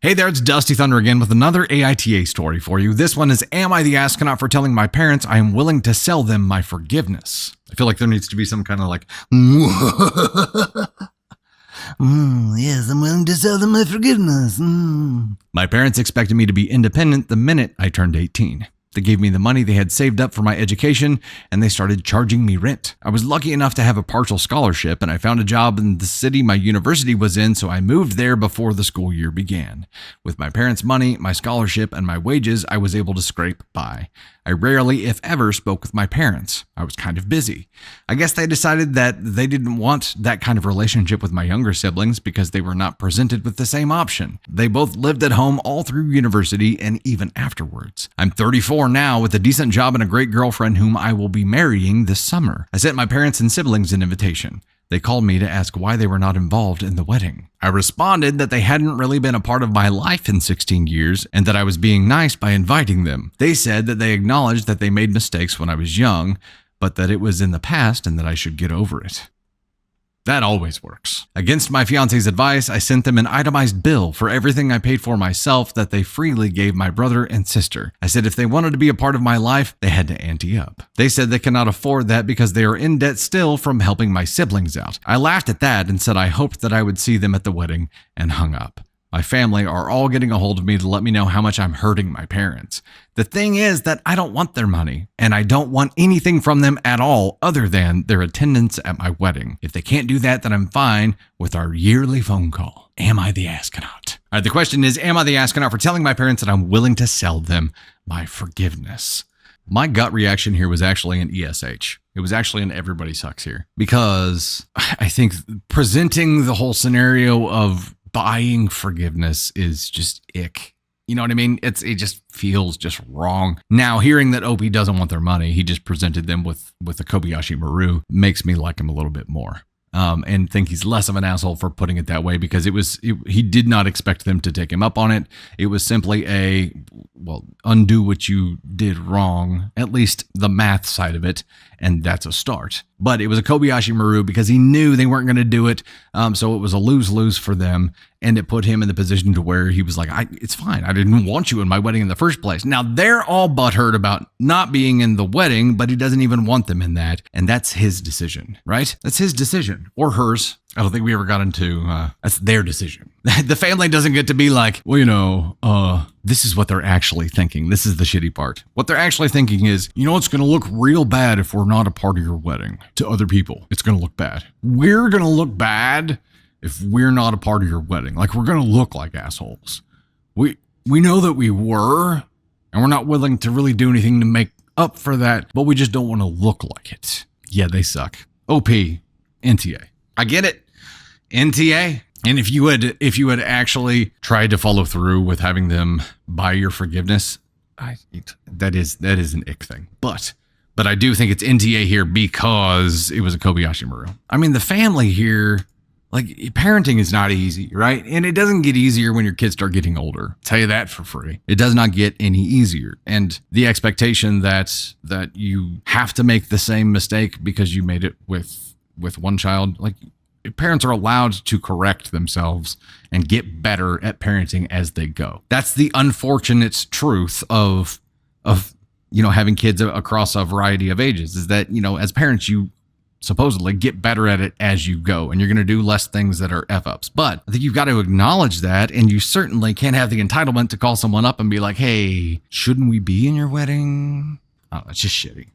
Hey there, it's Dusty Thunder again with another AITA story for you. This one is, Am I the Astronaut for telling my parents I am willing to sell them my forgiveness? I feel like there needs to be some kind of like, yes, I'm willing to sell them my forgiveness. My parents expected me to be independent the minute I turned 18. They gave me the money they had saved up for my education, and they started charging me rent. I was lucky enough to have a partial scholarship, and I found a job in the city my university was in, so I moved there before the school year began. With my parents' money, my scholarship, and my wages, I was able to scrape by. I rarely, if ever, spoke with my parents. I was kind of busy. I guess they decided that they didn't want that kind of relationship with my younger siblings because they were not presented with the same option. They both lived at home all through university and even afterwards. I'm 34 now with a decent job and a great girlfriend whom I will be marrying this summer. I sent my parents and siblings an invitation. They called me to ask why they were not involved in the wedding. I responded that they hadn't really been a part of my life in 16 years and that I was being nice by inviting them. They said that they acknowledged that they made mistakes when I was young, but that it was in the past and that I should get over it. That always works. Against my fiance's advice, I sent them an itemized bill for everything I paid for myself that they freely gave my brother and sister. I said if they wanted to be a part of my life, they had to ante up. They said they cannot afford that because they are in debt still from helping my siblings out. I laughed at that and said I hoped that I would see them at the wedding and hung up. My family are all getting a hold of me to let me know how much I'm hurting my parents. The thing is that I don't want their money, and I don't want anything from them at all other than their attendance at my wedding. If they can't do that, then I'm fine with our yearly phone call. Am I the astronaut? All right, the question is, am I the astronaut for telling my parents that I'm willing to sell them my forgiveness? My gut reaction here was actually an ESH. It was actually an everybody sucks here, because I think presenting the whole scenario of buying forgiveness is just ick. You know what I mean? It just feels just wrong. Now, hearing that OP doesn't want their money, he just presented them with a Kobayashi Maru, makes me like him a little bit more. And think he's less of an asshole for putting it that way, because he did not expect them to take him up on it. It was simply undo what you did wrong, at least the math side of it, and that's a start. But it was a Kobayashi Maru because he knew they weren't going to do it, so it was a lose-lose for them, and it put him in the position to where he was like, it's fine, I didn't want you in my wedding in the first place. Now, they're all butthurt about not being in the wedding, but he doesn't even want them in that, and that's his decision, right? That's his decision, or hers. I don't think we ever got into, that's their decision. The family doesn't get to be like, this is what they're actually thinking. This is the shitty part. What they're actually thinking is, it's going to look real bad if we're not a part of your wedding to other people. It's going to look bad. We're going to look bad if we're not a part of your wedding. Like, we're going to look like assholes. We know that we were, and we're not willing to really do anything to make up for that, but we just don't want to look like it. Yeah, they suck. OP, NTA. I get it. NTA. And if you had actually tried to follow through with having them buy your forgiveness, that is an ick thing. But I do think it's NTA here because it was a Kobayashi Maru. I mean, the family here, like, parenting is not easy, right? And it doesn't get easier when your kids start getting older. I'll tell you that for free. It does not get any easier. And the expectation that you have to make the same mistake because you made it with one child, like, parents are allowed to correct themselves and get better at parenting as they go. That's the unfortunate truth of having kids across a variety of ages, is that, as parents, you supposedly get better at it as you go, and you're going to do less things that are F-ups. But I think you've got to acknowledge that, and you certainly can't have the entitlement to call someone up and be like, hey, shouldn't we be in your wedding? Oh, it's just shitty.